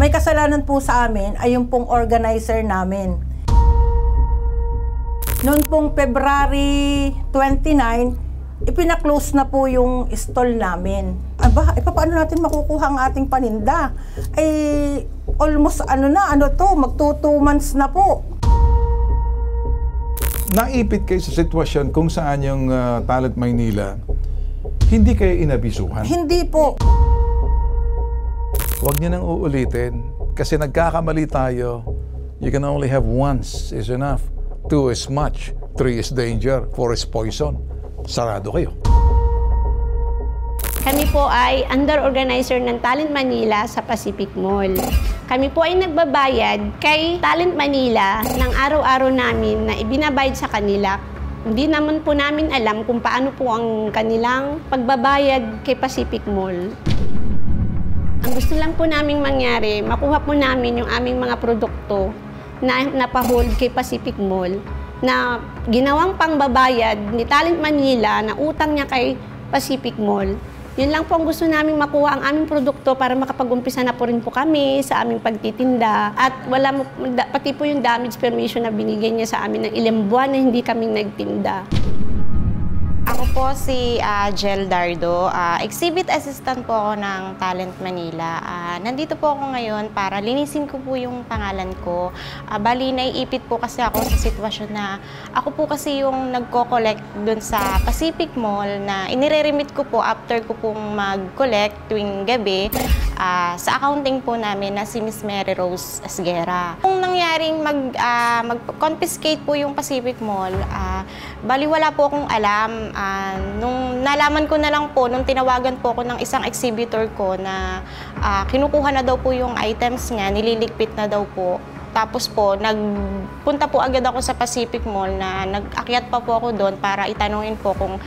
may kasalanan po sa amin ay yung pong organizer namin. Noon pong February 29, ipina-close na po yung stall namin. Aba, paano natin makukuha ang ating paninda? Ay, almost magto 2 months na po. Naipit kayo sa sitwasyon kung saan yung Talent Maynila, hindi kayo inabisuhan? Hindi po. Huwag niyo nang uulitin kasi nagkakamali tayo. You can only have once is enough. 2 is much. 3 is danger. 4 is poison. Sarado kayo. Kami po ay under organizer ng Talent Manila sa Pacific Mall. Kami po ay nagbabayad kay Talent Manila ng araw-araw namin na ibinabayad sa kanila. Hindi naman po namin alam kung paano po ang kanilang pagbabayad kay Pacific Mall. Ang gusto lang po naming mangyari, makuha po namin yung aming mga produkto na napahold kay Pacific Mall na ginawang pangbabayad ni Talent Manila na utang niya kay Pacific Mall. Yun lang po ang gusto naming makuha ang aming produkto para makapag-umpisa na po rin po kami sa aming pagtitinda. At pati po yung damage permission na binigay niya sa amin ng ilang buwan na hindi kami nagtinda. Ako po si Jel Dardo, exhibit assistant po ako ng Talent Manila. Nandito po ako ngayon para linisin ko po yung pangalan ko. Bali, naiipit po kasi ako sa sitwasyon na ako po kasi yung nagko-collect dun sa Pacific Mall na inire-remit ko po after ko pong mag-collect tuwing gabi sa accounting po namin na si Miss Mary Rose Asguera. Kung nangyaring mag-confiscate po yung Pacific Mall, bali wala po akong alam. Nung nalaman ko na lang po, nung tinawagan po ako ng isang exhibitor ko na kinukuha na daw po yung items niya, nililigpit na daw po. Tapos po, nagpunta po agad ako sa Pacific Mall na nag-akyat pa po ako doon para itanungin po kung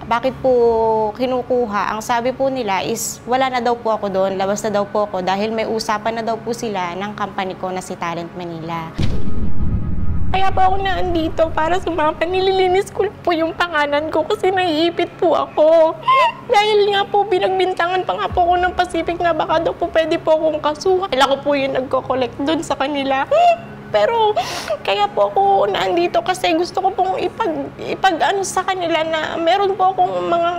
bakit po kinukuha. Ang sabi po nila is wala na daw po ako doon, labas na daw po ako dahil may usapan na daw po sila ng company ko na si Talent Manila. Kaya po ako naandito para sumama. Nililinis ko po yung pangalan ko kasi naiipit po ako. Dahil nga po, binagbintangan pa nga po ako ng Pacific na baka daw po pwede po akong kasuhan. Kailan ko po yung nagko-collect doon sa kanila. Pero kaya po ako naandito kasi gusto ko pong ipag-ano sa kanila na meron po akong mga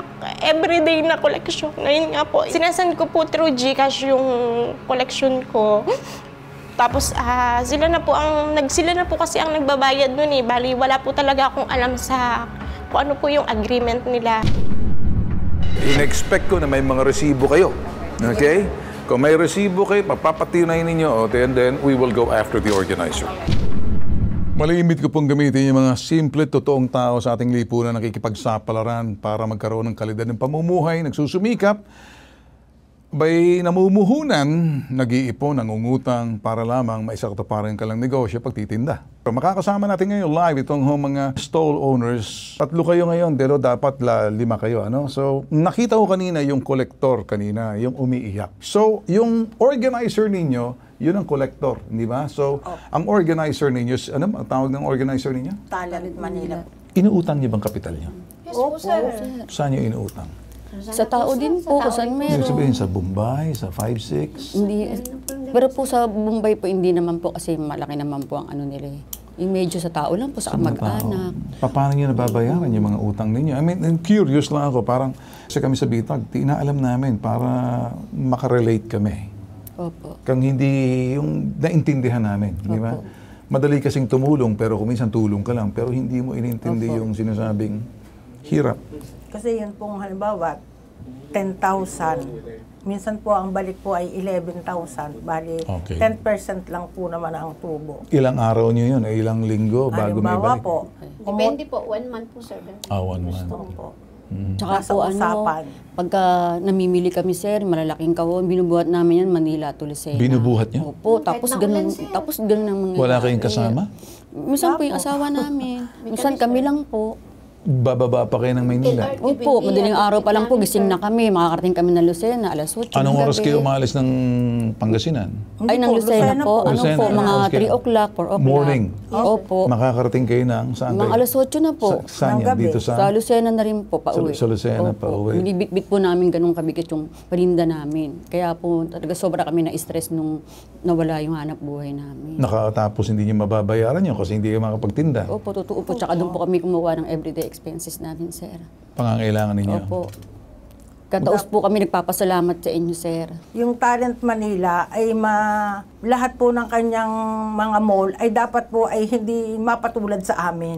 everyday na collection. Ngayon nga po, sinasend ko po through GCash yung collection ko. Tapos sila na po kasi ang nagbabayad nun eh. Bali, wala po talaga akong alam sa kung ano po yung agreement nila. In-expect ko na may mga resibo kayo. Okay? Kung may resibo kayo, papapatunayan ninyo, and then we will go after the organizer. Malimit ko pong gamitin yung mga simple, totoong tao sa ating lipunan na nakikipagsapalaran para magkaroon ng kalidad ng pamumuhay, nagsusumikap, by namumuhunan, nag-iipon, nangungutang para lamang maisakatuparan ka lang negosyo pagtitinda. So, makakasama natin ngayon live itong mga stall owners. 3 kayo ngayon, pero dapat 5 kayo. So, nakita ko kanina yung collector kanina, yung umiiyak. So, yung organizer ninyo, yun ang collector, di ba? So, ang organizer ninyo, ano ang tawag ng organizer ninyo? Talent Manila. Inuutang niyo bang kapital niyo? Yes po, sir. Saan niyo inuutang? Sa tao din po, kung saan meron. Ibig sabihin sa Bombay, sa 5-6? Hindi. Pero po sa Bombay po, hindi naman po kasi malaki naman po ang ano nila eh. Yung medyo sa tao lang po, sa kamag-anak. Paano nyo nababayaran yung mga utang ninyo? I mean, curious lang ako. Parang kasi kami sa Bitag, inaalam namin para makarelate kami. Opo. Kung hindi yung naintindihan namin, di ba? Madali kasing tumulong, pero kung minsan tulong ka lang, pero hindi mo inintindi yung sinasabing hirap. Kasi yun pong halimbawa, 10,000. Minsan po ang balik po ay 11,000. Bali, 10% lang po naman ang tubo. Ilang araw nyo yun? Ilang linggo bago may balik? Po. Depende po, 1 month po, sir. 1 month. Po. Tsaka po pagka namimili kami sir, malalaking kahon, binubuhat namin yan, Manila to Lucena. Binubuhat nyo? Opo, tapos ganun ang mga... Wala kayong kasama? Minsan po yung asawa namin. Minsan kami lang po. Bababa pa kayo ng Maynila? Opo, madaling araw pa lang po, gising na kami, makakarating kami ng Lucena, alas 8. Anong oras kayo umalis ng Pangasinan? Ay, ng Lucena po. Ano po, mga 3 o'clock, 4 o'clock. Morning? Opo. Makakarating kayo ng saan Mga kayo? alas 8 na po. Saan Ng yan? gabi. Dito Sa sa... Lucena na rin po, pauwi. Sa Lucena, pauwi. Binibitbit po namin ganung kabigat yung paninda namin. Kaya po talaga sobra kami na-stress nung nawala yung hanap buhay namin. Nakatapos hindi niyo mababayaran yun kasi hindi kayo makapagtinda. Opo, totoo po. Tsaka doon po kami kumuha ng everyday expenses namin, sir. Pangangailangan ninyo. Opo. Kataos po kami nagpapasalamat sa inyo, sir. Yung Talent Manila ay lahat po ng kanyang mga mall ay dapat po ay hindi mapatulad sa amin.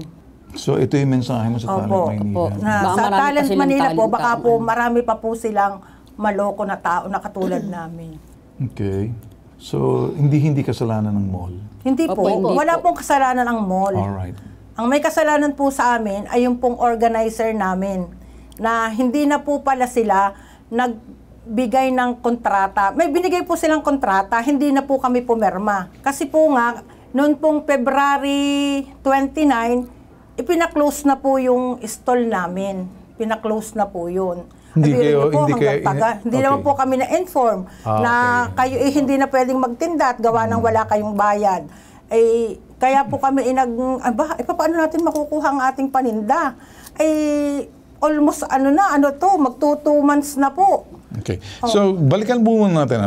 So ito yung mensahe mo sa Talent Opo, Maynila. opo. Na Baka sa marami pa Talent silang Manila po, talent baka tao. po marami pa po silang maloko na tao na katulad namin. Okay. So hindi kasalanan ng mall. Hindi po, Opo, hindi wala po. pong kasalanan ng mall. Alright. Ang may kasalanan po sa amin ay yung pong organizer namin na hindi na po pala sila nagbigay ng kontrata. May binigay po silang kontrata, hindi na po kami pumirma. Kasi po nga, noon pong February 29, ipina-close na po yung stall namin. Pina-close na po yun. Hindi Sabi kayo- niyo po, hindi hanggang kayo- taga- hindi okay. naman po kami na-inform na kayo hindi na pwedeng magtinda at gawa ng wala kayong bayad. Kaya po kami paano natin makukuha ang ating paninda? Almost magto 2 months na po. Okay. So balikan muna natin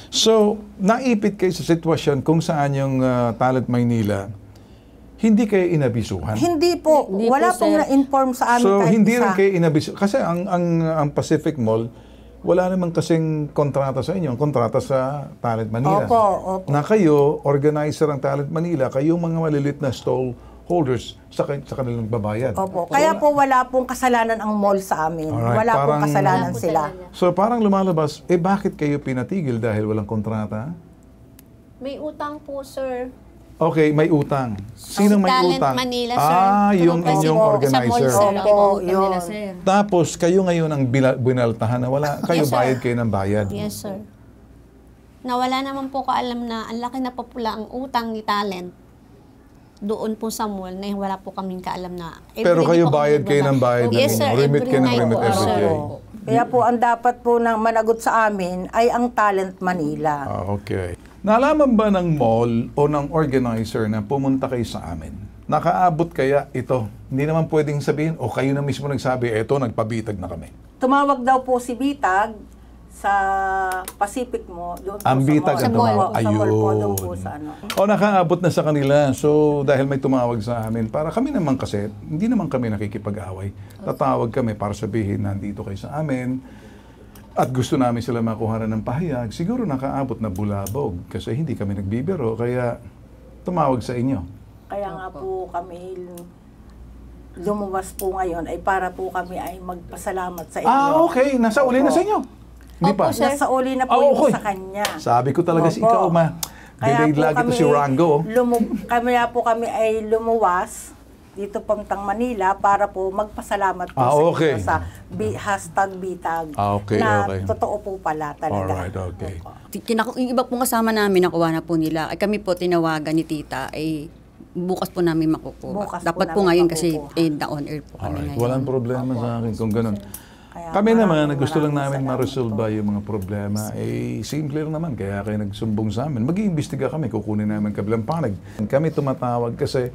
So naipit kayo sa sitwasyon kung saan yung Talent Maynila hindi kayo inabisuhan. Hindi po. Hindi Wala po, pong sir. na-inform sa amin So kahit hindi isa. rin kayo inabisuhan kasi ang Pacific Mall wala namang kasing kontrata sa inyo, ang kontrata sa Talent Manila. Opo. Na kayo, organizer ng Talent Manila, kayong mga malilit na stall holders sa kanilang babayad. Opo. Kaya po wala pong kasalanan ang mall sa amin. Alright, Wala pong parang- kasalanan sila. So parang lumalabas, bakit kayo pinatigil dahil walang kontrata? May utang po, sir. Okay, may utang. Sinong may Talent utang? Manila, sir. Yung Opo. inyong Sa organizer. mall, sir. Opo, Nila, yun. sir. Tapos kayo ngayon ang binaltahan na wala, kayo Yes, sir. bayad kayo ng bayad. Yes, sir. Nawala naman po kaalam na ang laki na po pula ang utang ni Talent doon po sa mall na wala po kaming kaalam na. Pero everyday kayo po kami bayad kayo ng bayad. Yes, sir. Remit kayo ng Every remit night po, every sir. day. Kaya po ang dapat po nang managot sa amin ay ang Talent Manila. Okay. Nalaman ba ng mall o ng organizer na pumunta kayo sa amin? Nakaabot kaya ito? Hindi naman pwedeng sabihin, o kayo na mismo nagsabi, eto, nagpabitag na kami. Tumawag daw po si Bitag sa Pacific mo doon po Ang bitag sa ang mall. tumawag. Opo, sa mall po doon po Ayun. sa O nakaabot na sa kanila. So dahil may tumawag sa amin, para kami naman kasi, hindi naman kami nakikipag-away. Tatawag kami para sabihin, nandito kayo sa amin. At gusto namin sila makuha ng pahayag. Siguro nakaabot na bulabog kasi hindi kami nagbibiro. Kaya tumawag sa inyo. Kaya nga po kami lumuwas po ngayon ay para po kami ay magpasalamat sa inyo. Okay. Nasa uli na sa inyo. Hindi pa? Nasa uli na po Ah, yung okay. sa kanya. Sabi ko talaga si Opo. ikaw, ma. Kaya Delayed po lagi to si Rango. kaya po kami ay lumuwas dito papuntang Manila para po magpasalamat po sa okay. inyo sa #bitag Okay, na okay. totoo po pala talaga. Alright, okay. Yung iba pong kasama namin, nakuha na po nila. Ay kami po tinawagan ni tita, ay bukas po namin makukuha. Bukas po Dapat po namin ngayon kasi makukuha. na on air po kami Alright. ngayon. Walang problema sa akin kung ganun. Kaya Kami naman, maraming gusto lang namin salamat ma-resolve po. yung mga problema. Simple lang naman, kaya kayo nagsumbong sa amin. Mag-iimbestiga kami, kukunin namin kabilang panag. Kami tumatawag kasi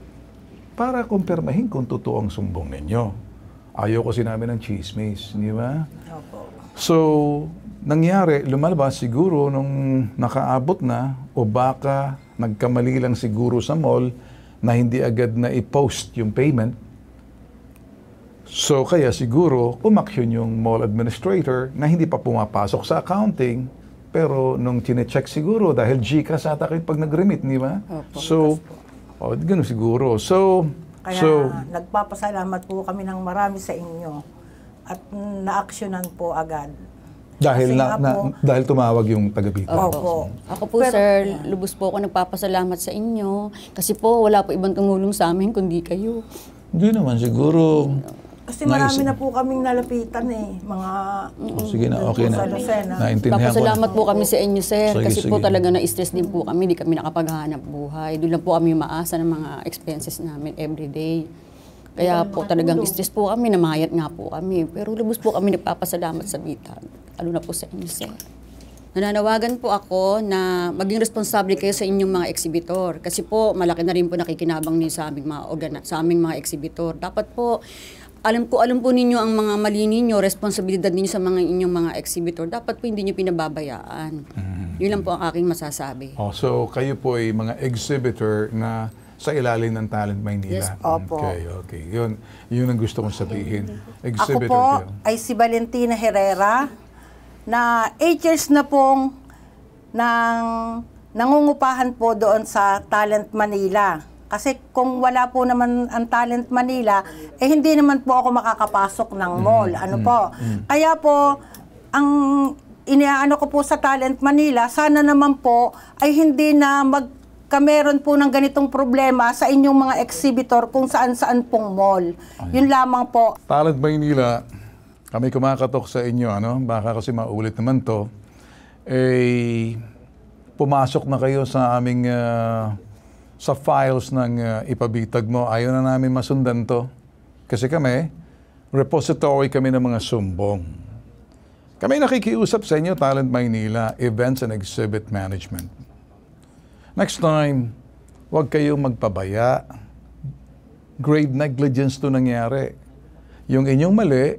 para kumpirmahin kung totoo ang sumbong ninyo. Ayaw kasi namin ng chismis, di ba? Opo. So, nangyari, lumalabas siguro nung nakaabot na o baka nagkamali lang siguro sa mall na hindi agad na i-post yung payment. So, kaya siguro umaksyon yung mall administrator na hindi pa pumapasok sa accounting pero nung chinecheck siguro dahil GCash ata kayo pag nag-remit, di ba? So, ganun siguro. Kaya nagpapasalamat po kami ng marami sa inyo at naaksyonan po agad. Dahil Kasi nga po- dahil tumawag yung taga-Bicol. Opo. Ako po, sir, lubos po ako nagpapasalamat sa inyo. Kasi po, wala po ibang tumulong sa amin kundi kayo. Hindi naman siguro. Kasi marami na po kaming nalapitan mga Sige na, okay na. sa Lucena. Naintindihan ko na. Papasalamat po kami sa inyo, sir. Sige, Kasi po sige. talaga na-stress din po kami. Hindi kami nakapaghanap buhay. Doon lang po kami maasa ng mga expenses namin everyday. Kaya po talagang stress po kami. Namayat nga po kami. Pero lubos po kami nagpapasalamat sa Bitag. Lalo na po sa inyo, sir. Nananawagan po ako na maging responsable kayo sa inyong mga exhibitor. Kasi po, malaki na rin po nakikinabang niyo sa aming sa aming mga exhibitor. Dapat po, alam po ninyo ang mga mali ninyo, responsibilidad ninyo sa mga inyong mga exhibitor. Dapat po hindi niyo pinababayaan. Yun lang po ang aking masasabi. Oh, so kayo po ay mga exhibitor na sa ilalim ng Talent Maynila. Yes, opo. Okay. Yun ang gusto kong sabihin. Ako Exhibitor po kayo. ay si Valentina Herrera na 8 years na pong nangungupahan po doon sa Talent Manila. Kasi kung wala po naman ang Talent Manila, hindi naman po ako makakapasok ng mall. Kaya po, ang iniaano ko po sa Talent Manila, sana naman po ay hindi na kameron po ng ganitong problema sa inyong mga exhibitor kung saan-saan pong mall. Yun lamang po. Talent Maynila, kami kumakatok sa inyo, baka kasi maulit naman to, pumasok na kayo sa aming sa files ng ipabitag mo. Ayaw na namin masundan to. Kasi kami, repository kami ng mga sumbong. Kami nakikiusap sa inyo, Talent Maynila, Events and Exhibit Management. Next time, huwag kayong magpabaya. Grave negligence to nangyari. Yung inyong mali,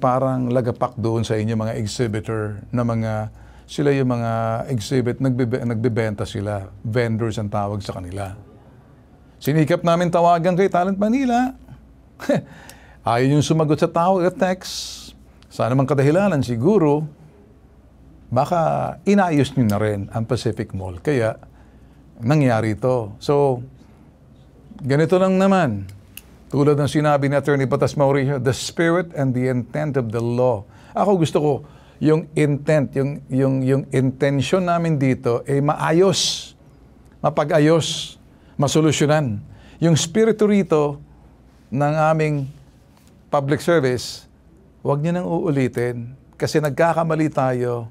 parang lagapak doon sa inyong mga exhibitor na sila yung mga exhibit, nagbebenta sila. Vendors ang tawag sa kanila. Sinikap namin tawagan kay Talent Manila. Ayaw yung sumagot sa tawag at text. Sana mang kadahilanan siguro, baka inayos nyo na rin ang Pacific Mall. Kaya, nangyari ito. So, ganito lang naman. Tulad ng sinabi ni Attorney Batas Mauricio, the spirit and the intent of the law. Ako gusto ko, yung intent, yung intention namin dito ay maayos, mapag-ayos, masolusyonan. Yung spirito rito ng aming public service, huwag niyo nang uulitin kasi nagkakamali tayo.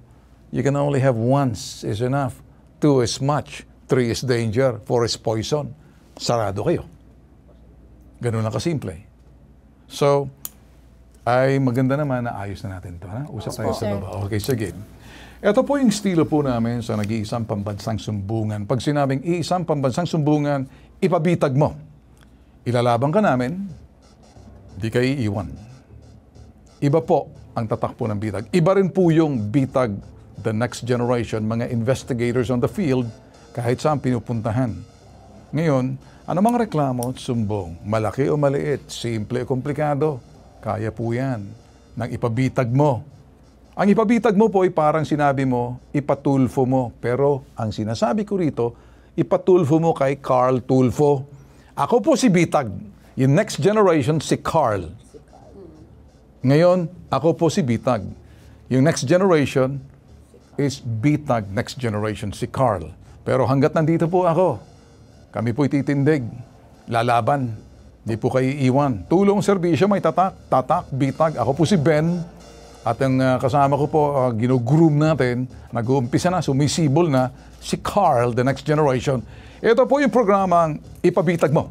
You can only have once is enough. 2 is much. 3 is danger. 4 is poison. Sarado kayo. Ganun lang kasimple. So, ay maganda naman na ayos na natin ito. Usap tayo sa baba. Okay, sige. Ito po yung estilo po namin sa nag-iisang pambansang sumbungan. Pag sinabing iisang pambansang sumbungan, ipabitag mo. Ilalaban ka namin, di kayo iiwan. Iba po ang tatakbo ng bitag. Iba rin po yung bitag, the next generation, mga investigators on the field, kahit saan pinupuntahan. Ngayon, anumang reklamo at sumbong, malaki o maliit, simple o komplikado, kaya po yan, nang ipabitag mo. Ang ipabitag mo po ay parang sinabi mo, ipatulfo mo. Pero ang sinasabi ko rito, ipatulfo mo kay Carl Tulfo. Ako po si Bitag. Yung next generation, si Carl. Ngayon, ako po si Bitag. Yung next generation is Bitag, next generation, si Carl. Pero hanggat nandito po ako, kami po ititindig, lalaban. Di po kayo iiwan. Tulong serbisyo, may tatak, bitag. Ako po si Ben. At ang kasama ko po, gino-groom natin, nag-uumpisa na, sumisibol na, si Carl, the next generation. Ito po yung programang Ipabitag Mo.